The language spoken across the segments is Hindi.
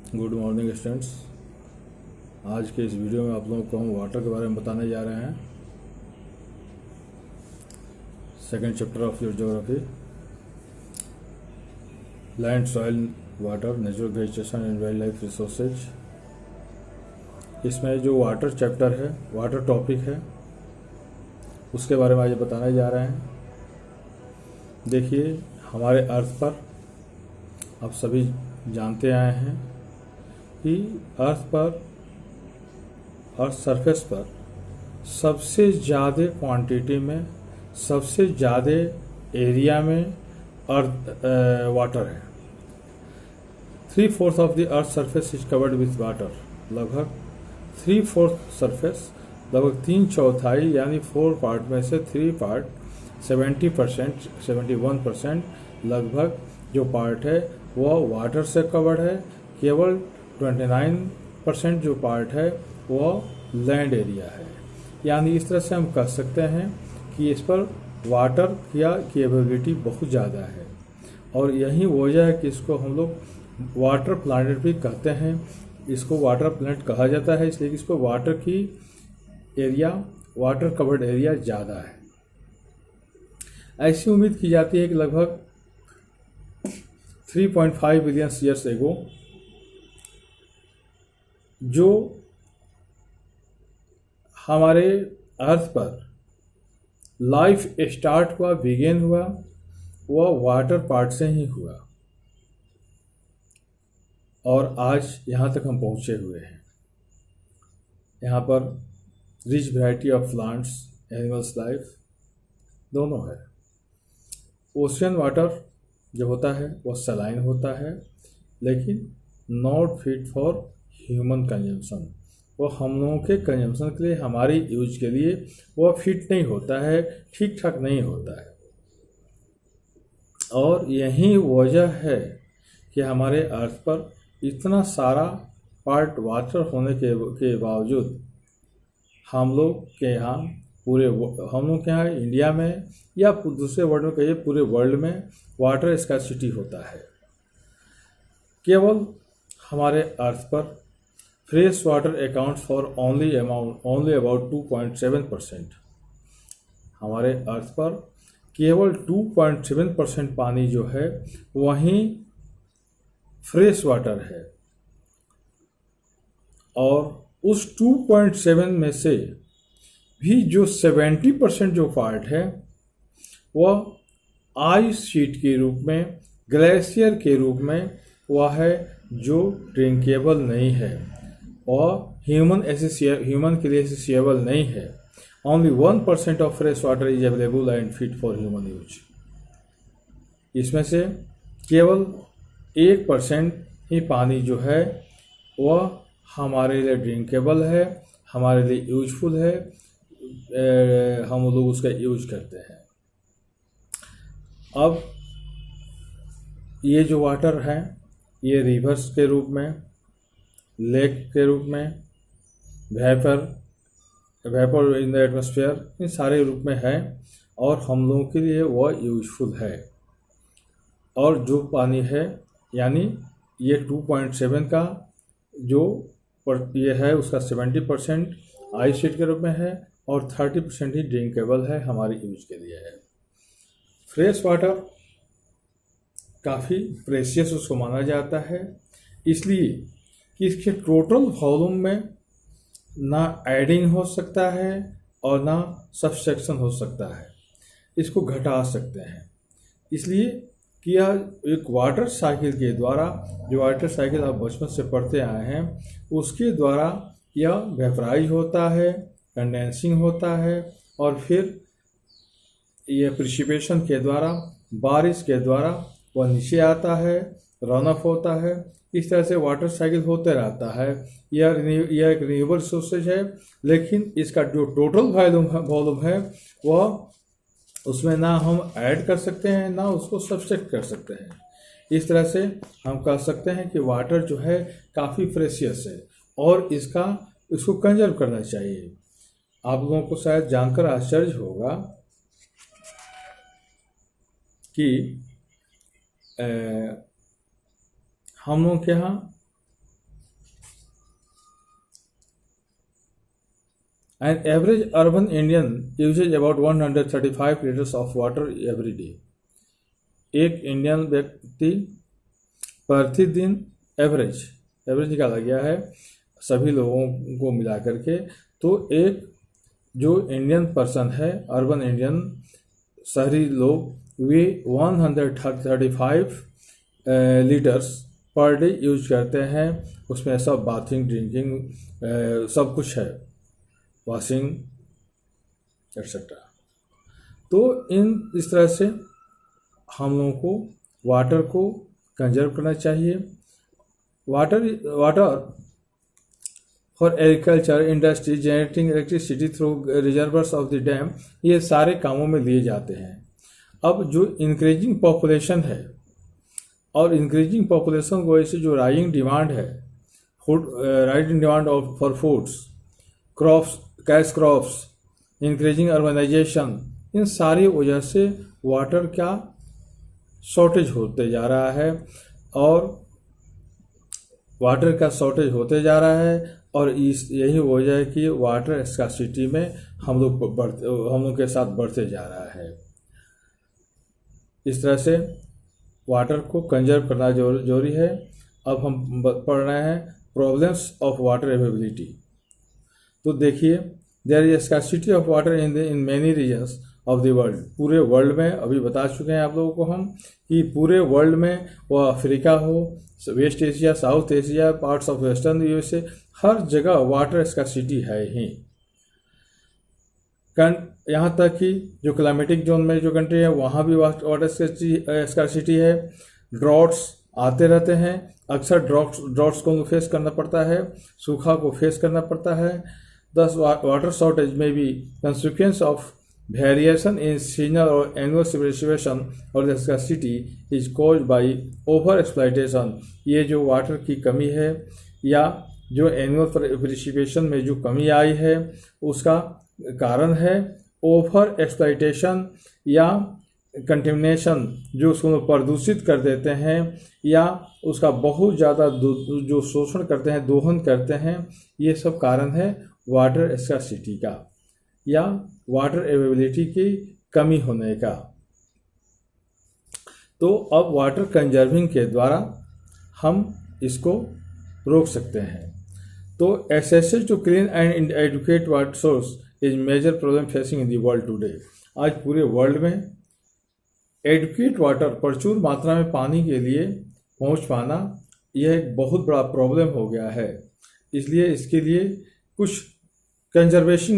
Good morning students. आज के इस वीडियो में आप लोगों को हम वाटर के बारे में बताने जा रहे हैं। Second chapter of your geography, land, soil, water, natural vegetation and wild life resources. इसमें जो वाटर चैप्टर है, वाटर टॉपिक है, उसके बारे में आज बताने जा रहे हैं। देखिए, हमारे अर्थ पर आप सभी जानते आए हैं कि अर्थ सरफेस पर सबसे ज़्यादा क्वांटिटी में, सबसे ज़्यादा एरिया में वाटर है। 3/4 of the earth surface is covered with water. लगभग 3/4 सरफेस, लगभग 3/4 यानी 4 पार्ट में से 3 पार्ट 70%, 71% लगभग जो पार्ट है वह वाटर से कवर्ड है। केवल 29% जो पार्ट है वह लैंड एरिया है। यानी इस तरह से हम कह सकते हैं कि इस पर वाटर की केपेबिलिटी बहुत ज़्यादा है, और यही वजह है कि इसको हम लोग वाटर प्लैनेट भी कहते हैं। इसको वाटर प्लैनेट कहा जाता है इसलिए कि इस पर वाटर की एरिया, वाटर कवर्ड एरिया ज़्यादा है। ऐसी उम्मीद की जाती है कि लगभग 3.5 बिलियन ईयर्स एगो जो हमारे अर्थ पर लाइफ स्टार्ट हुआ, बिगेन हुआ, वह वाटर पार्ट से ही हुआ, और आज यहाँ तक हम पहुँचे हुए हैं। यहाँ पर rich variety of plants, animals life दोनों है। ओशियन वाटर जो होता है वह सलाइन होता है, लेकिन not fit for human consumption. वो हम लोगों के कंजम्पशन के लिए, हमारी यूज के लिए वह फिट नहीं होता है, ठीक ठाक नहीं होता है। और यही वजह है कि हमारे अर्थ पर इतना सारा पार्ट वाटर होने के बावजूद हम लोग के यहाँ इंडिया में या दूसरे वर्ल्ड में कहिए, पूरे वर्ल्ड में वाटर स्कार्सिटी होता है। केवल हमारे अर्थ पर fresh water account for only about 2.7%। हमारे अर्थ पर केवल 2.7% पानी जो है वहीं फ्रेश वाटर है, और उस 2.7 में से भी जो 70% जो पार्ट है वह आइस शीट के रूप में, ग्लेशियर के रूप में वह है, जो ड्रिंकेबल नहीं है और ह्यूमन के लिए एसेसिएबल नहीं है। Only 1% of fresh water is available and fit for human use. इसमें से केवल 1% ही पानी जो है वह हमारे लिए ड्रिंकेबल है, हमारे लिए यूजफुल है, हम लोग उसका यूज करते हैं। अब ये जो वाटर है ये रिवर्स के रूप में, लेक के रूप में, वेपर इन द एटमॉस्फेयर, इन सारे रूप में है, और हम लोगों के लिए वह यूजफुल है। और जो पानी है, यानी ये 2.7 का जो ये है उसका 70% आइस शीट के रूप में है, और 30% ही ड्रिंकेबल है, हमारी यूज के लिए है। फ्रेश वाटर काफ़ी प्रेशियस उसको माना जाता है, इसलिए कि इसके टोटल वॉल्यूम में ना एडिंग हो सकता है और ना सब्सट्रैक्शन हो सकता है, इसको घटा सकते हैं। इसलिए कि यह एक वाटर साइकिल के द्वारा, जो वाटर साइकिल आप बचपन से पढ़ते आए हैं, उसके द्वारा यह वेपराइज होता है, कंडेंसिंग होता है, और फिर यह प्रिसिपिटेशन के द्वारा, बारिश के द्वारा वह नीचे आता है, रन ऑफ होता है। इस तरह से वाटर साइकिल होते रहता है। यह एक रिन्यूएबल सोर्सेज है, लेकिन इसका जो टोटल वॉल्यूम है वह, उसमें ना हम ऐड कर सकते हैं ना उसको सब्सट्रैक्ट कर सकते हैं। इस तरह से हम कह सकते हैं कि वाटर जो है काफ़ी प्रेशियस है, और इसको कंजर्व करना चाहिए। आप लोगों को शायद जानकर आश्चर्य होगा कि हम लोग के यहाँ An average urban Indian uses about 135 liters of water every day. एक इंडियन व्यक्ति प्रतिदिन एवरेज निकाला गया है सभी लोगों को मिला करके, तो एक जो इंडियन पर्सन है, अर्बन इंडियन शहरी लोग, वे 135 लीटर्स पर डे यूज करते हैं। उसमें सब बाथिंग, ड्रिंकिंग सब कुछ है, वॉशिंग एक्सेट्रा। तो इस तरह से हम लोगों को वाटर को कंजर्व करना चाहिए। Water for agriculture, industry, generating electricity through reservoirs of the dam, ये सारे कामों में लिए जाते हैं। अब जो इंक्रीजिंग पॉपुलेशन है, और इंक्रीजिंग पॉपुलेशन की वजह से जो राइजिंग डिमांड है, rising demand of for foods, crops, cash crops, increasing urbanization, इन सारी वजह से वाटर का शॉर्टेज होते जा रहा है, और वाटर का शॉर्टेज होते जा रहा है। और यही वजह है कि वाटर स्कार्सिटी में हम लोग के साथ बढ़ते जा रहा है। इस तरह से वाटर को कंजर्व करना जरूरी है। अब हम पढ़ रहे हैं प्रॉब्लम्स ऑफ वाटर अवेलेबिलिटी। तो देखिए, there is scarcity of water in many regions of the world. पूरे वर्ल्ड में, अभी बता चुके हैं आप लोगों को हम कि पूरे वर्ल्ड में, वह अफ्रीका हो, West Asia, South Asia, parts of western USA, हर जगह वाटर स्कार्सिटी है ही। यहाँ तक कि जो क्लाइमेटिक जोन में जो कंट्री है, वहाँ भी वाटर स्कार्सिटी है। ड्रॉट्स आते रहते हैं, अक्सर ड्रॉट्स को फेस करना पड़ता है, सूखा को फेस करना पड़ता है। दस वाटर शॉर्टेज में भी consequence of variation in seasonal or annual precipitation or the scarcity is caused by over exploitation। ये जो वाटर की कमी है या जो एनुअल प्रिसिपिटेशन में जो कमी आई है, उसका कारण है ओवर एक्सप्लॉइटेशन या कंटेमिनेशन, जो उसको प्रदूषित कर देते हैं या उसका बहुत ज़्यादा जो शोषण करते हैं, दोहन करते हैं। ये सब कारण है वाटर स्कार्सिटी का या वाटर अवेलेबिलिटी की कमी होने का। तो अब वाटर कंजर्विंग के द्वारा हम इसको रोक सकते हैं। तो access to clean and adequate water source is major problem facing in the world today. आज पूरे वर्ल्ड में एडुकेट वाटर, प्रचुर मात्रा में पानी के लिए पहुंच पाना, यह एक बहुत बड़ा प्रॉब्लम हो गया है। इसलिए इसके लिए कुछ कंजर्वेशन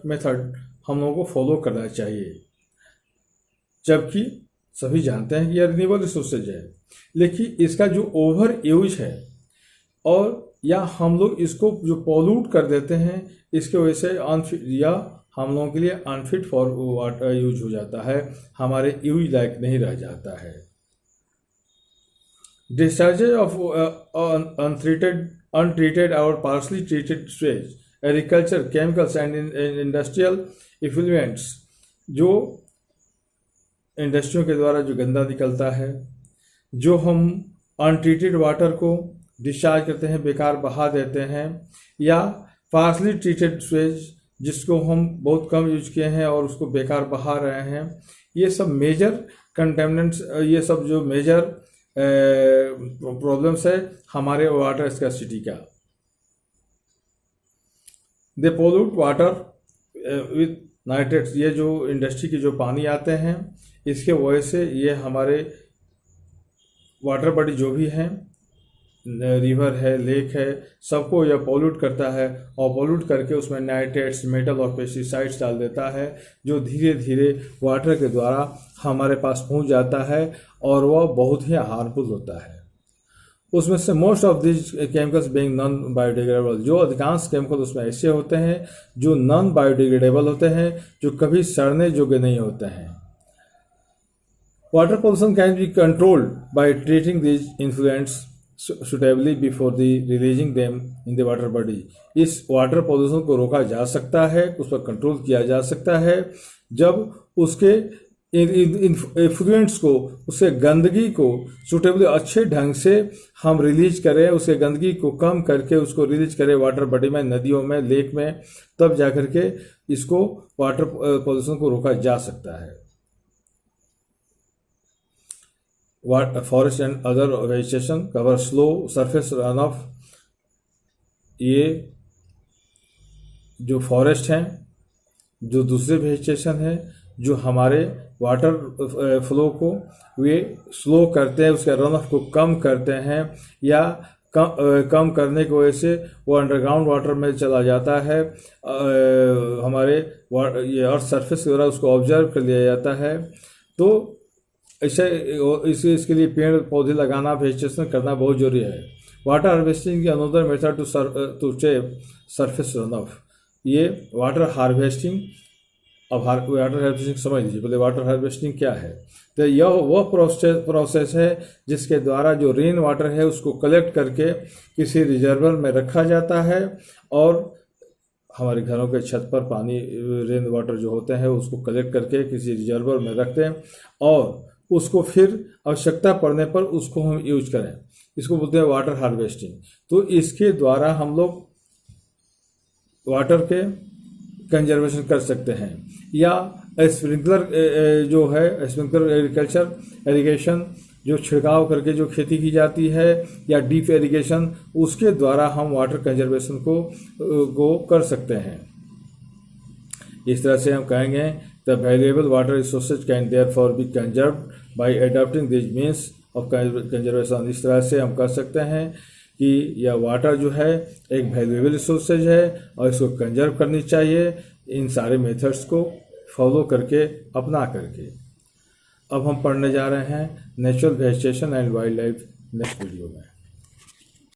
मेथड हम लोगों को फॉलो करना चाहिए। जबकि सभी जानते हैं कि यह रिन्यूएबल रिसोर्सेज है, लेकिन इसका जो ओवर यूज है, और या हम लोग इसको जो पॉल्यूट कर देते हैं, इसके वजह से अनफिट या हम लोगों के लिए अनफिट फॉर वाटर यूज हो जाता है, हमारे यूज लायक नहीं रह जाता है। Discharges of untreated or partially treated sewage, agriculture, chemicals and industrial effluents, जो इंडस्ट्रियों के द्वारा जो गंदा निकलता है, जो हम अनट्रीटेड वाटर को डिस्चार्ज करते हैं, बेकार बहा देते हैं, या पार्सली ट्रीटेड स्वेज जिसको हम बहुत कम यूज किए हैं और उसको बेकार बहा रहे हैं, ये सब मेजर कंटेमिनेंट्स, ये सब जो मेजर प्रॉब्लम्स है हमारे वाटर स्कार्सिटी का। दे पोल्यूट वाटर विथ नाइट्रेट्स, ये जो इंडस्ट्री के जो पानी आते हैं, इसके वजह से ये हमारे वाटर बॉडी जो भी हैं, रिवर है, लेक है, सबको यह पोल्यूट करता है, और पोल्यूट करके उसमें नाइट्रेट्स, मेटल और पेस्टिसाइड्स डाल देता है, जो धीरे धीरे वाटर के द्वारा हमारे पास पहुंच जाता है और वह बहुत ही हार्मफुल होता है। उसमें से most of this chemicals being non biodegradable, जो अधिकांश केमिकल उसमें ऐसे होते हैं जो नॉन बायोडिग्रेडेबल होते हैं, जो कभी सड़ने योग्य नहीं होते हैं। Water pollution can be controlled by treating this influents suitably before the releasing them in the water body। इस वाटर पोल्यूशन को रोका जा सकता है, उस पर कंट्रोल किया जा सकता है जब उसके इन्फ्लुएंट्स को, उसके गंदगी को सुटेबली अच्छे ढंग से हम रिलीज करें, उसके गंदगी को कम करके उसको रिलीज करें वाटर बॉडी में, नदियों में, लेक में, तब जाकर के इसको वाटर पोल्यूशन को रोका जा सकता है। Forest and other vegetation cover slow surface runoff. ये जो फॉरेस्ट हैं, जो दूसरे वेजिटेशन है, जो हमारे वाटर फ्लो को वे स्लो करते हैं, उसके रन ऑफ को कम करते हैं, या कम करने की वजह से वो अंडरग्राउंड वाटर में चला जाता है, हमारे ये अर्थ सरफेस के द्वारा उसको ऑब्जर्व कर लिया जाता है। तो इसके लिए पेड़ पौधे लगाना, वेजिटेशन करना बहुत जरूरी है। वाटर हार्वेस्टिंग की another method to save surface runoff. ये वाटर हार्वेस्टिंग, अब वाटर हार्वेस्टिंग समझ लीजिए पहले वाटर हार्वेस्टिंग क्या है। तो यह वह प्रोसेस है जिसके द्वारा जो रेन वाटर है उसको कलेक्ट करके किसी रिजर्वर में रखा जाता है, और हमारे घरों के छत पर पानी, रेन वाटर जो होते हैं उसको कलेक्ट करके किसी रिजर्वर में रखते हैं, और उसको फिर आवश्यकता पड़ने पर उसको हम यूज करें। इसको बोलते हैं वाटर हार्वेस्टिंग। तो इसके द्वारा हम लोग वाटर के कंजर्वेशन कर सकते हैं, या स्प्रिंकलर जो है, स्प्रिंकलर इरिगेशन जो छिड़काव करके जो खेती की जाती है, या डीप इरिगेशन, उसके द्वारा हम वाटर कंजर्वेशन को कर सकते हैं। इस तरह से हम कहेंगे the valuable water resources can therefore be conserved by adopting this means of conservation. इस तरह से हम कह सकते हैं कि यह वाटर जो है एक वैल्यूएबल रिसोर्सेज है और इसको कंजर्व करनी चाहिए, इन सारे मेथड्स को फॉलो करके, अपना करके। अब हम पढ़ने जा रहे हैं natural vegetation and wild life next video में।